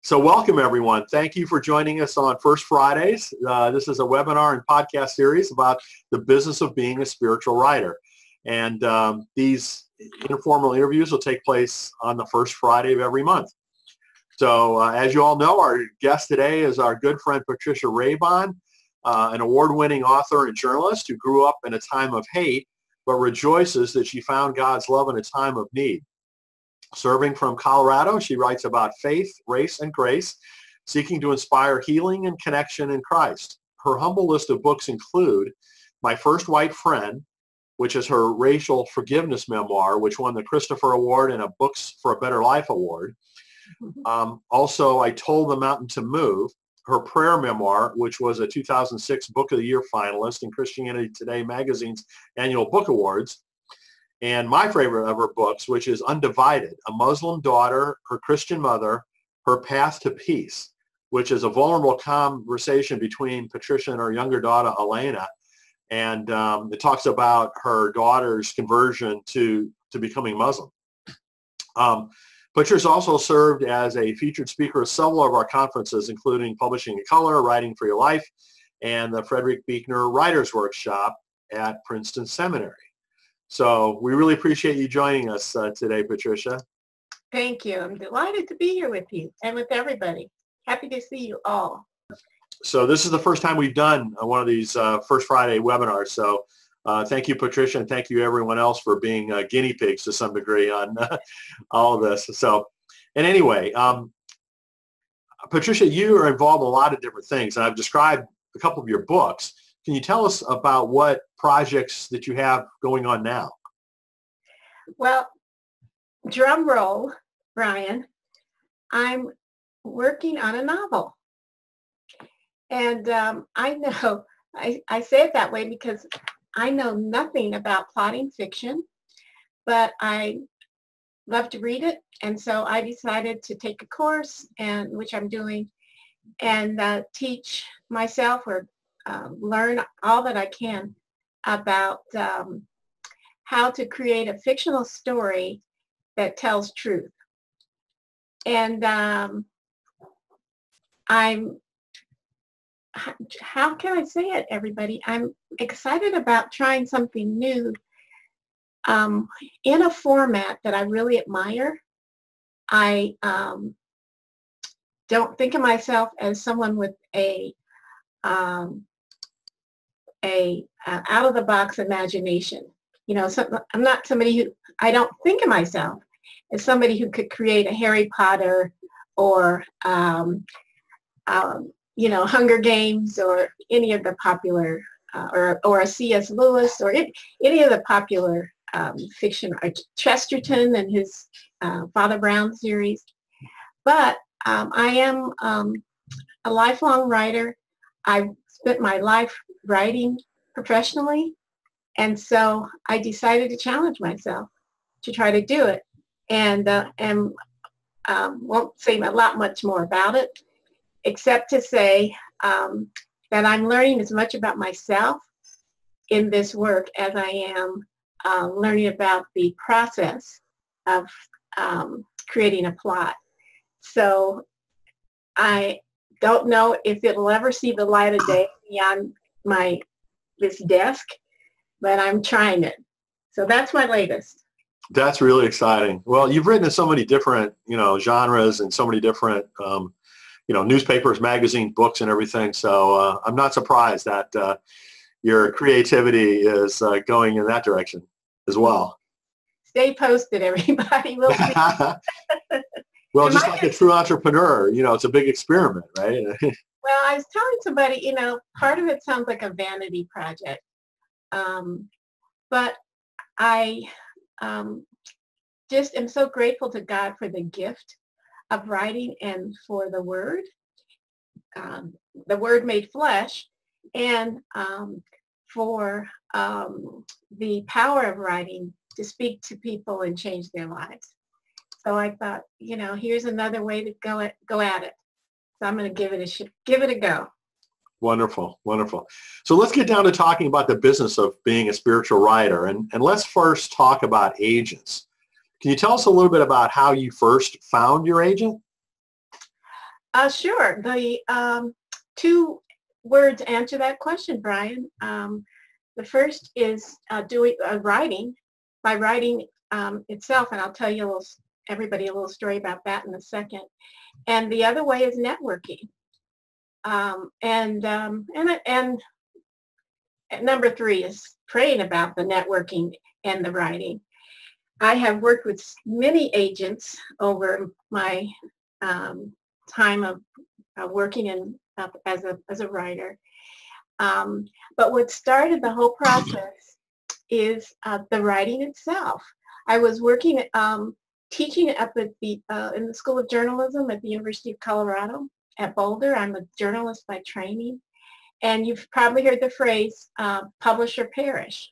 So welcome, everyone. Thank you for joining us on First Fridays. This is a webinar and podcast series about the business of being a spiritual writer. And these informal interviews will take place on the first Friday of every month. So as you all know, our guest today is our good friend Patricia Raybon, an award-winning author and journalist who grew up in a time of hate, but rejoices that she found God's love in a time of need. Serving from Colorado, she writes about faith, race, and grace, seeking to inspire healing and connection in Christ. Her humble list of books include My First White Friend, which is her racial forgiveness memoir, which won the Christopher Award and a Books for a Better Life Award. Also, I Told the Mountain to Move, her prayer memoir, which was a 2006 Book of the Year finalist in Christianity Today magazine's annual book awards. And my favorite of her books, which is Undivided, A Muslim Daughter, Her Christian Mother, Her Path to Peace, which is a vulnerable conversation between Patricia and her younger daughter, Elena. And it talks about her daughter's conversion to becoming Muslim. Patricia also served as a featured speaker at several of our conferences, including Publishing in Color, Writing for Your Life, and the Frederick Buechner Writers Workshop at Princeton Seminary. So we really appreciate you joining us today, Patricia. Thank you. I'm delighted to be here with you and with everybody. Happy to see you all. So this is the first time we've done one of these First Friday webinars. So thank you, Patricia, and thank you everyone else for being guinea pigs to some degree on all of this. So, and anyway, Patricia, you are involved in a lot of different things, and I've described a couple of your books. Can you tell us about what projects that you have going on now? Well, drum roll, Brian. I'm working on a novel. And I know, I say it that way because I know nothing about plotting fiction, but I love to read it. And so I decided to take a course, which I'm doing, and teach myself or learn all that I can about how to create a fictional story that tells truth. And how can I say it, everybody? I'm excited about trying something new in a format that I really admire. I don't think of myself as someone with a out-of-the-box imagination. You know, I'm not somebody who, I don't think of myself as somebody who could create a Harry Potter or, you know, Hunger Games or any of the popular, or a C.S. Lewis or any of the popular fiction, or Chesterton and his Father Brown series. But I am a lifelong writer. I've spent my life writing professionally, and so I decided to challenge myself to try to do it, and won't say a lot much more about it, except to say that I'm learning as much about myself in this work as I am learning about the process of creating a plot. So I don't know if it'll ever see the light of day beyond this desk, but I'm trying it. So that's my latest. That's really exciting. Well, you've written in so many different, you know, genres and so many different, you know, newspapers, magazines, books, and everything. So I'm not surprised that your creativity is going in that direction as well. Stay posted, everybody. We'll see. Well, just like a true entrepreneur, you know, it's a big experiment, right? Well, I was telling somebody, you know, part of it sounds like a vanity project. But I just am so grateful to God for the gift of writing and for the Word made flesh, and for the power of writing to speak to people and change their lives. So I thought, you know, here's another way to go at it. So I'm going to give it a go. Wonderful, wonderful. So let's get down to talking about the business of being a spiritual writer, and let's first talk about agents. Can you tell us a little bit about how you first found your agent? Sure. The two words answer that question, Brian. The first is doing writing. By writing itself, and I'll tell you everybody a little story about that in a second. And the other way is networking. And number three is praying about the networking and the writing. I have worked with many agents over my time of working as a writer. But what started the whole process is the writing itself. I was working, teaching up at in the School of Journalism at the University of Colorado at Boulder. I'm a journalist by training. And you've probably heard the phrase, publish or perish.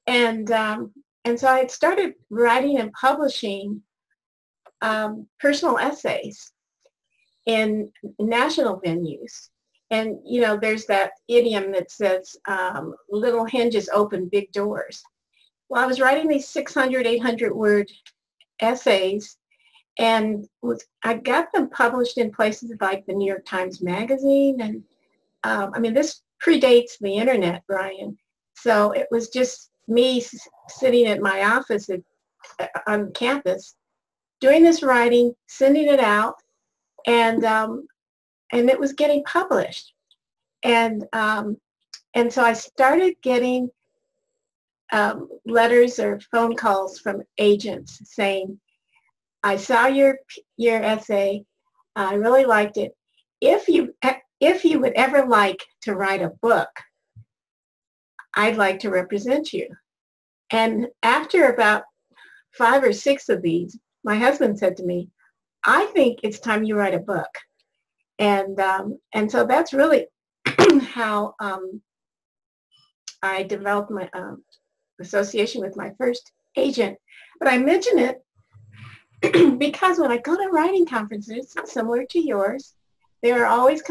And so I had started writing and publishing personal essays in national venues. And, you know, there's that idiom that says, little hinges open big doors. Well, I was writing these 600, 800-word essays, and I got them published in places like the New York Times Magazine. And, I mean, this predates the internet, Brian. So it was just me sitting at my office on campus, doing this writing, sending it out, and it was getting published. And so I started getting letters or phone calls from agents saying, I saw your essay, I really liked it. If you would ever like to write a book, I'd like to represent you. And after about 5 or 6 of these, my husband said to me, I think it's time you write a book. And so that's really how I developed my association with my first agent. But I mention it because when I go to writing conferences similar to yours, there are always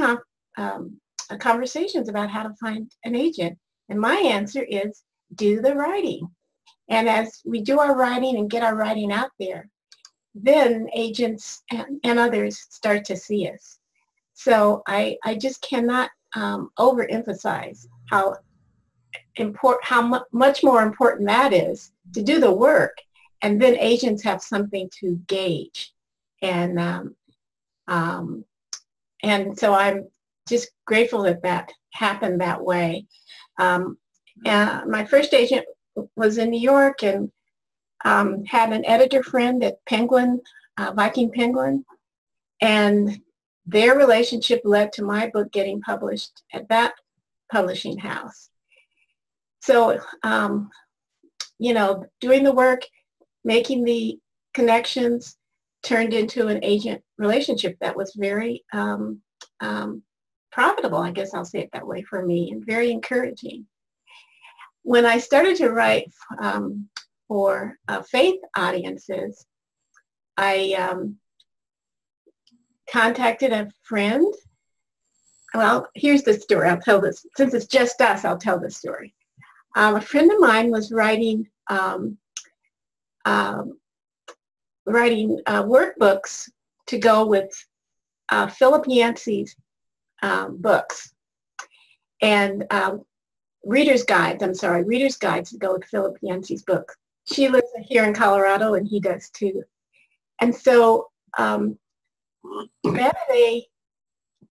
conversations about how to find an agent. And my answer is do the writing. And as we do our writing and get our writing out there, then agents and others start to see us. So I just cannot overemphasize how much more important that is to do the work, and then agents have something to gauge. And so I'm just grateful that happened that way. My first agent was in New York and had an editor friend at Penguin, Viking Penguin, and their relationship led to my book getting published at that publishing house. So, you know, doing the work, making the connections turned into an agent relationship that was very profitable, I guess I'll say it that way, for me, and very encouraging. When I started to write for faith audiences, I contacted a friend. Well, here's the story. I'll tell this. Since it's just us, I'll tell this story. A friend of mine was writing workbooks to go with Philip Yancey's books, and reader's guides to go with Philip Yancey's book. She lives here in Colorado, and he does too. And so we met at a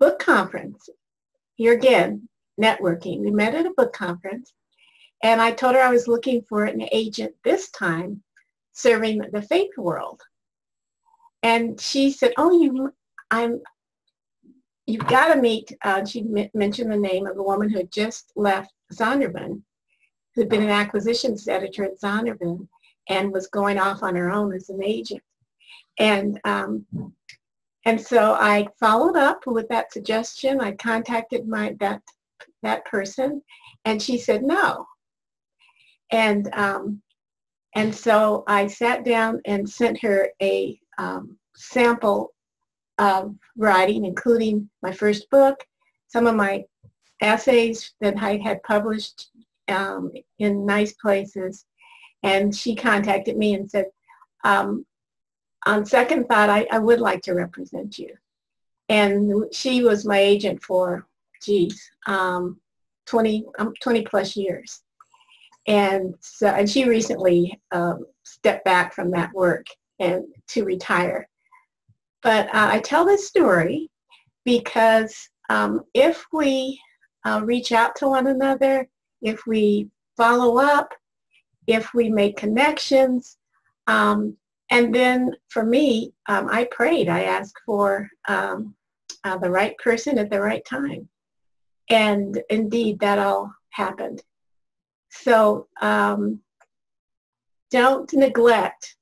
book conference. Here again, networking. We met at a book conference, and I told her I was looking for an agent this time serving the faith world. And she said, "Oh, you've got to meet." She mentioned the name of a woman who had just left Zondervan, who'd been an acquisitions editor at Zondervan and was going off on her own as an agent. And so I followed up with that suggestion. I contacted that person, and she said no. And so I sat down and sent her a sample of writing, including my first book, some of my essays that I had published in nice places. And she contacted me and said, on second thought, I would like to represent you. And she was my agent for, 20 plus years. And so, and she recently stepped back from that work and to retire. But I tell this story because if we reach out to one another, if we follow up, if we make connections, and then for me, I prayed. I asked for the right person at the right time. And indeed, that all happened. So don't neglect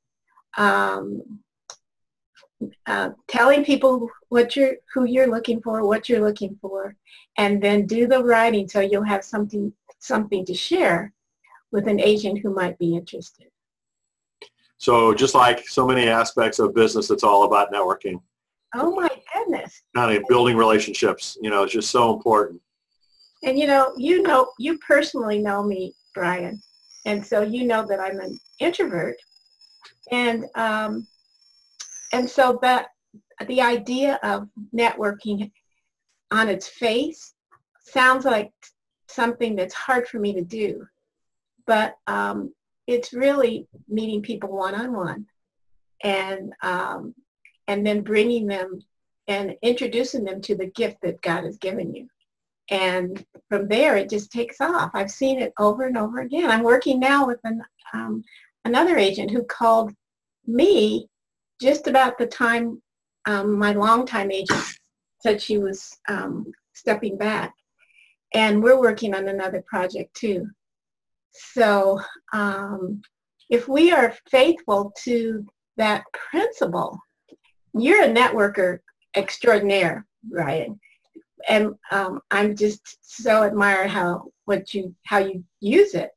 telling people who you're looking for, what you're looking for, and then do the writing so you'll have something to share with an agent who might be interested. So just like so many aspects of business, it's all about networking. Oh my goodness. Kind of building relationships, it's just so important. And you personally know me, Brian, and so you know that I'm an introvert, and so that the idea of networking on its face sounds like something that's hard for me to do, but it's really meeting people one-on-one, and then bringing them and introducing them to the gift that God has given you. And from there, it just takes off. I've seen it over and over again. I'm working now with another agent who called me just about the time my longtime agent said she was stepping back. And we're working on another project too. So if we are faithful to that principle, you're a networker extraordinaire, Ryan. And I'm just so admire how you use it.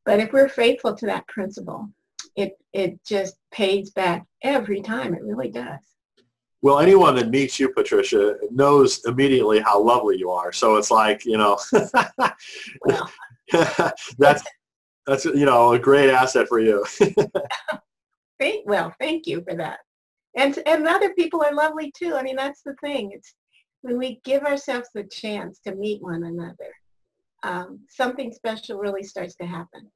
But if we're faithful to that principle, it just pays back every time. It really does. Well, anyone that meets you, Patricia, knows immediately how lovely you are. So it's like, Well, that's a great asset for you. Thank you for that. And other people are lovely too. I mean, that's the thing. It's when we give ourselves the chance to meet one another, something special really starts to happen.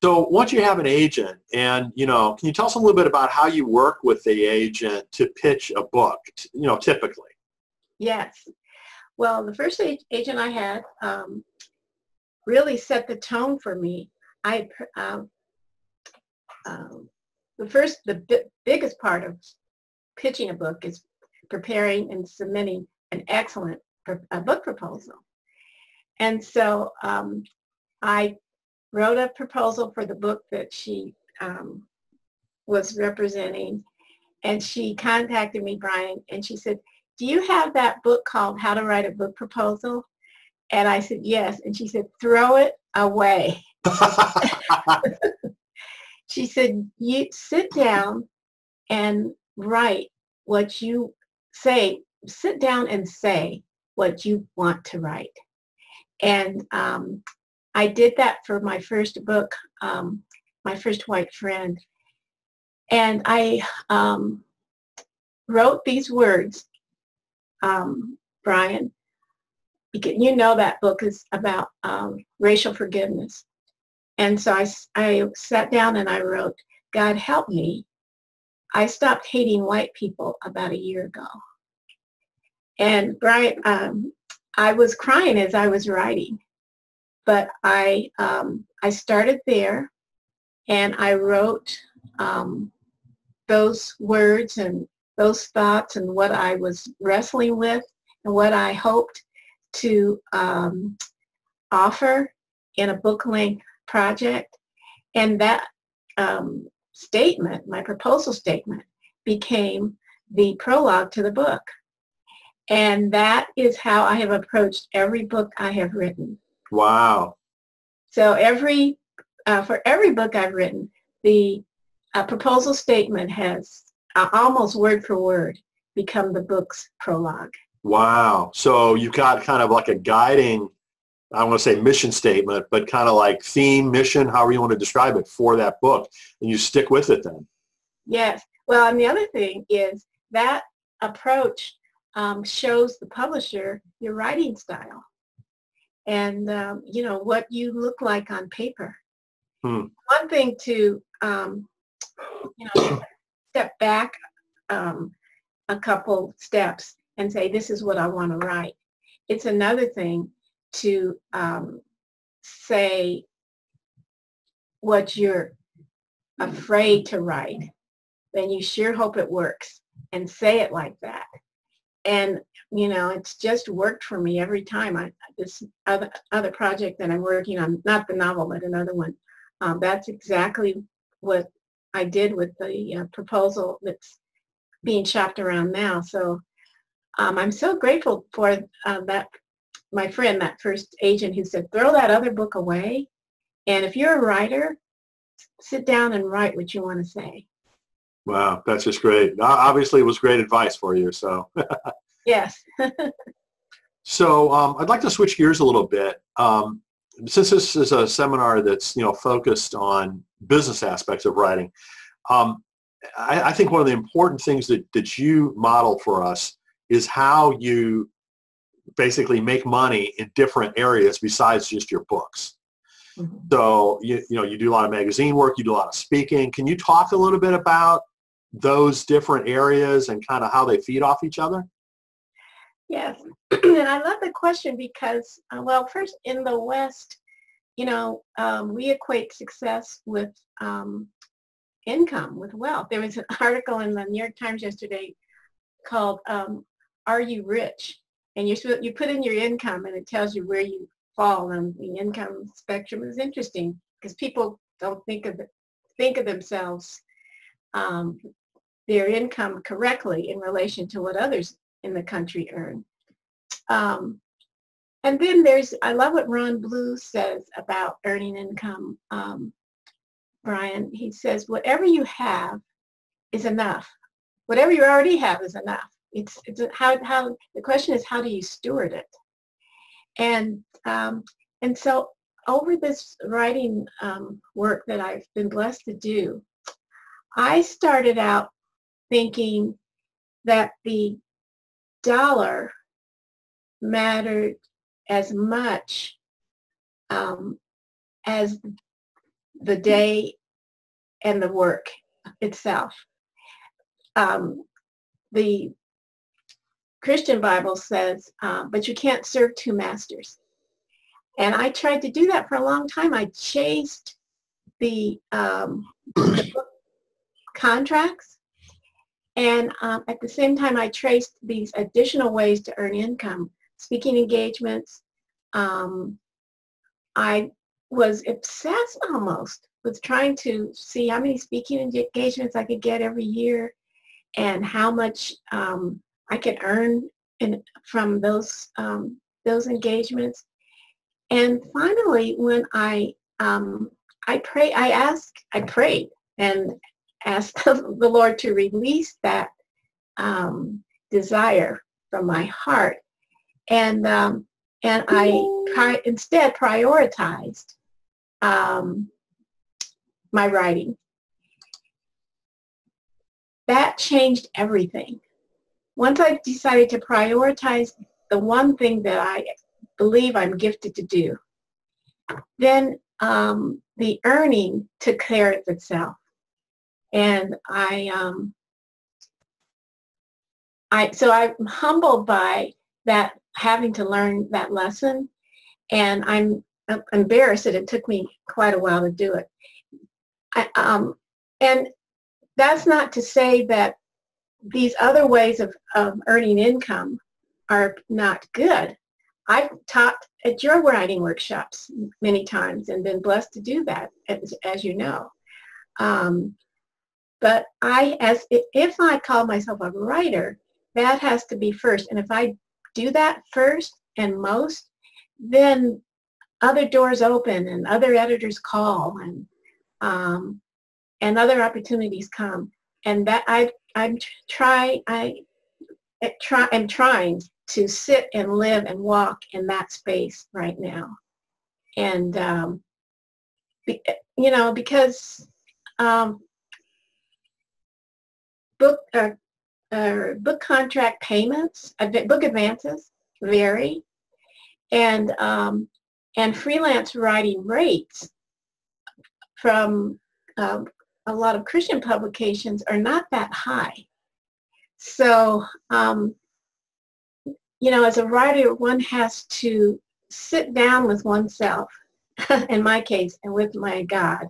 So once you have an agent, and can you tell us a little bit about how you work with the agent to pitch a book? Typically. Yes. Well, the first agent I had really set the tone for me. The biggest part of pitching a book is preparing and submitting an excellent book proposal. And so I wrote a proposal for the book that she was representing, and she contacted me, Brian, and she said, "Do you have that book called How to Write a Book Proposal?" And I said, "Yes." And she said, "Throw it away." She said, "You sit down and write what you say. Sit down and say what you want to write." And I did that for my first book, My First White Friend. And I wrote these words, Brian, because that book is about racial forgiveness. And so I sat down and I wrote, "God help me. I stopped hating white people about a year ago." And Brian, I was crying as I was writing, but I started there, and I wrote those words and those thoughts and what I was wrestling with and what I hoped to offer in a book-length project. And that statement, my proposal statement, became the prologue to the book. And that is how I have approached every book I have written. Wow. So for every book I've written, the proposal statement has almost word for word become the book's prologue. Wow. So you've got kind of like a guiding, I don't want to say mission statement, but kind of like theme, mission, however you want to describe it, for that book, and you stick with it then. Yes. Well, and the other thing is that approach shows the publisher your writing style and, you know, what you look like on paper. One thing to, you know, step back a couple steps and say, this is what I want to write. It's another thing to say what you're afraid to write. Then you sure hope it works, and say it like that. And, you know, it's just worked for me every time. This other project that I'm working on, not the novel, but another one, that's exactly what I did with the proposal that's being shopped around now. So I'm so grateful for that, my friend, that first agent who said, throw that other book away. And if you're a writer, sit down and write what you want to say. Wow, that's just great. Obviously, it was great advice for you. So, yes. So I'd like to switch gears a little bit. Since this is a seminar that's, you know, focused on business aspects of writing, I think one of the important things that you model for us is how you basically make money in different areas besides just your books. Mm-hmm. So, you know, you do a lot of magazine work, you do a lot of speaking. Can you talk a little bit about those different areas and kind of how they feed off each other? Yes, and I love the question because, well, first, in the West, you know, we equate success with income, with wealth. There was an article in the New York Times yesterday called Are You Rich? And you put in your income and it tells you where you fall on the income spectrum. Is interesting because people don't think of themselves, their income correctly in relation to what others in the country earn. And then I love what Ron Blue says about earning income, Brian. He says, whatever you have is enough. Whatever you already have is enough. It's how the question is, how do you steward it? And so over this writing work that I've been blessed to do, I started out thinking that the dollar mattered as much as the day and the work itself. The Christian Bible says, but you can't serve two masters. And I tried to do that for a long time. I chased the book contracts, and at the same time I traced these additional ways to earn income, speaking engagements. I was obsessed almost with trying to see how many speaking engagements I could get every year and how much I could earn from those engagements. And finally, when I prayed and asked the Lord to release that desire from my heart, and I instead prioritized my writing. That changed everything. Once I decided to prioritize the one thing that I believe I'm gifted to do, then the earning took care of itself. And so I'm humbled by that, having to learn that lesson, and I'm embarrassed that it took me quite a while to do it. And that's not to say that these other ways of earning income are not good. I've taught at your writing workshops many times and been blessed to do that, as you know. But if I call myself a writer, that has to be first. And if I do that first and most, then other doors open and other editors call and other opportunities come. And that I'm trying to sit and live and walk in that space right now. And, because book contract payments, book advances vary, and freelance writing rates from a lot of Christian publications are not that high. So, as a writer, one has to sit down with oneself, in my case, and with my God,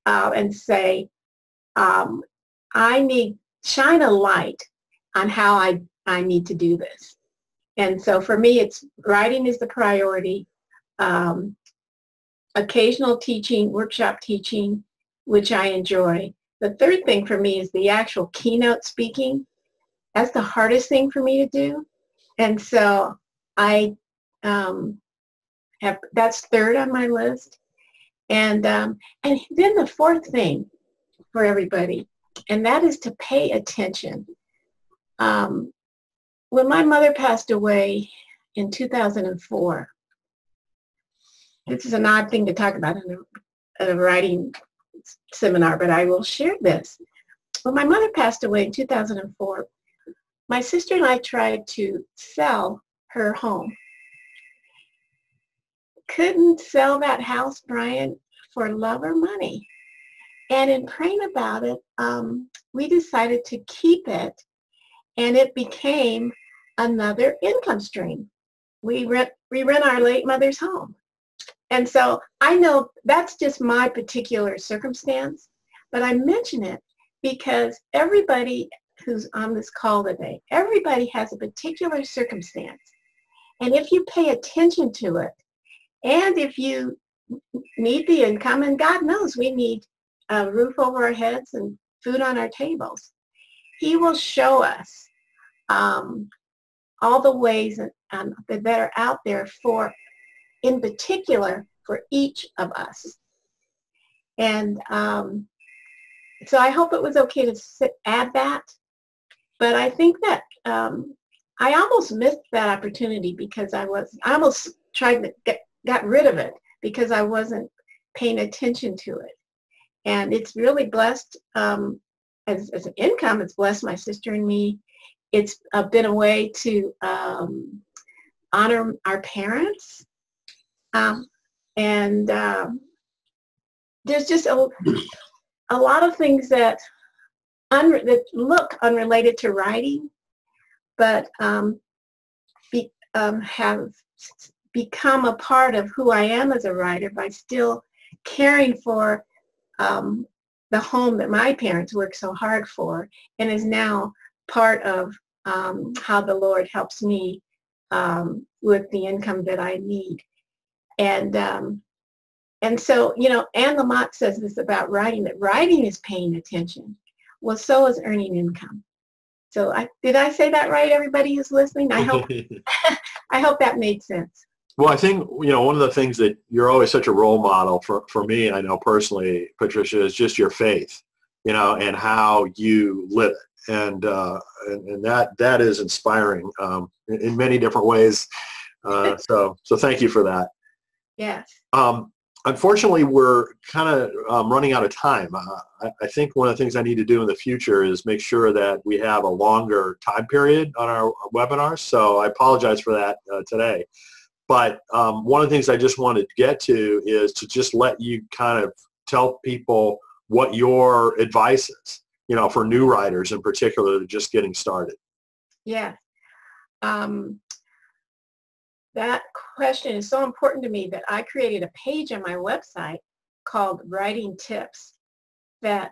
and say, shine a light on how I need to do this. And so for me, it's writing is the priority, occasional teaching, workshop teaching, which I enjoy. The third thing for me is the actual keynote speaking. That's the hardest thing for me to do. And so that's third on my list. And then the fourth thing for everybody, and that is to pay attention. When my mother passed away in 2004, this is an odd thing to talk about in a writing seminar, but I will share this. When my mother passed away in 2004, my sister and I tried to sell her home. Couldn't sell that house, Brian, for love or money. And in praying about it, we decided to keep it, and it became another income stream. We rent our late mother's home. And so I know that's just my particular circumstance, but I mention it because everybody who's on this call today, everybody has a particular circumstance. And if you pay attention to it, and if you need the income, and God knows we need a roof over our heads and food on our tables, He will show us all the ways that are out there in particular for each of us. And so I hope it was okay to add that. But I think that I almost missed that opportunity because I almost tried to got rid of it because I wasn't paying attention to it. And it's really blessed, as an income, it's blessed my sister and me. It's been a way to honor our parents. And there's just a lot of things that look unrelated to writing, but have become a part of who I am as a writer by still caring for the home that my parents worked so hard for, and is now part of how the Lord helps me with the income that I need. And so, Anne Lamott says this about writing, that writing is paying attention. Well, so is earning income. So did I say that right, everybody who's listening? I hope I hope that made sense. Well, I think, one of the things that you're always such a role model for me, I know personally, Patricia, is just your faith, and how you live it. And that is inspiring in many different ways. So thank you for that. Yes. Unfortunately, we're kind of running out of time. I think one of the things I need to do in the future is make sure that we have a longer time period on our webinars. So I apologize for that today. But one of the things I just wanted to get to is to just let you kind of tell people what your advice is, for new writers in particular, that are just getting started. Yeah. That question is so important to me that I created a page on my website called Writing Tips that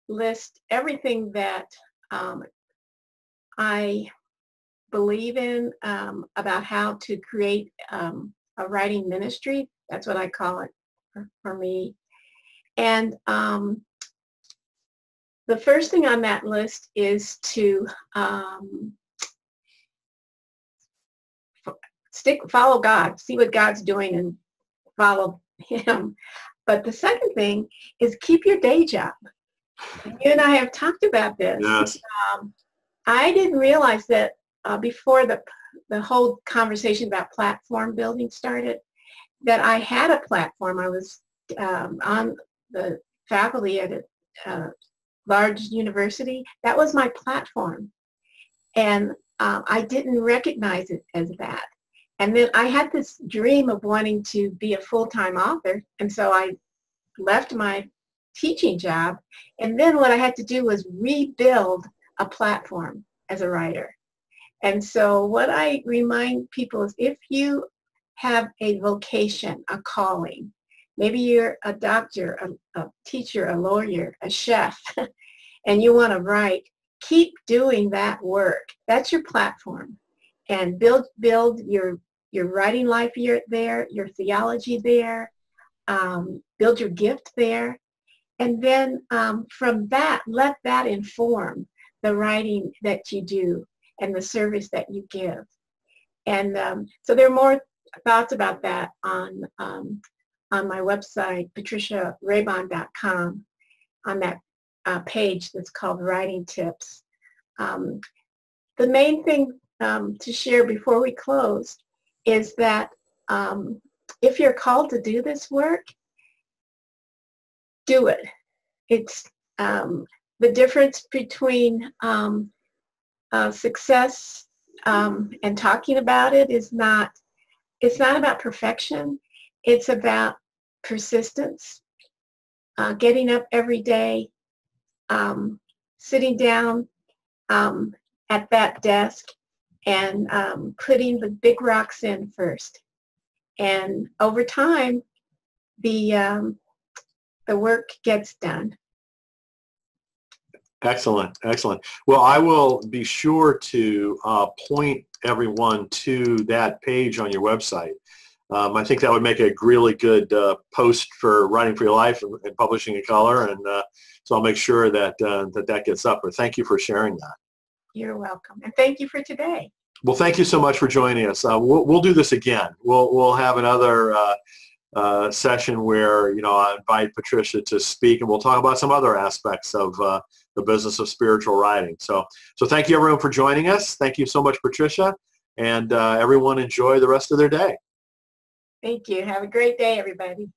lists everything that I believe in about how to create a writing ministry. That's what I call it for me. And the first thing on that list is to follow God, see what God's doing and follow Him. But the second thing is keep your day job. You and I have talked about this. Yes. I didn't realize that before the whole conversation about platform building started, that I had a platform. I was on the faculty at large university, that was my platform. And I didn't recognize it as that. And then I had this dream of wanting to be a full-time author. And so I left my teaching job. And then what I had to do was rebuild a platform as a writer. And so what I remind people is, if you have a vocation, a calling, maybe you're a doctor, a teacher, a lawyer, a chef, and you want to write, keep doing that work. That's your platform. And build your writing life there, your theology there, build your gift there. And then from that, let that inform the writing that you do and the service that you give. And so there are more thoughts about that on my website, patriciaraybon.com, on that page that's called Writing Tips. The main thing to share before we close is that if you're called to do this work, do it. It's the difference between success and talking about it is not, it's not about perfection. It's about persistence, getting up every day, sitting down at that desk and putting the big rocks in first. And over time, the work gets done. Excellent, excellent. Well, I will be sure to point everyone to that page on your website. I think that would make a really good post for Writing for Your Life and Publishing in Color, and so I'll make sure that that gets up. But thank you for sharing that. You're welcome, and thank you for today. Well, thank you so much for joining us. We'll do this again. We'll have another session where I invite Patricia to speak, and we'll talk about some other aspects of the business of spiritual writing. So thank you everyone for joining us. Thank you so much, Patricia, and everyone enjoy the rest of their day. Thank you. Have a great day, everybody.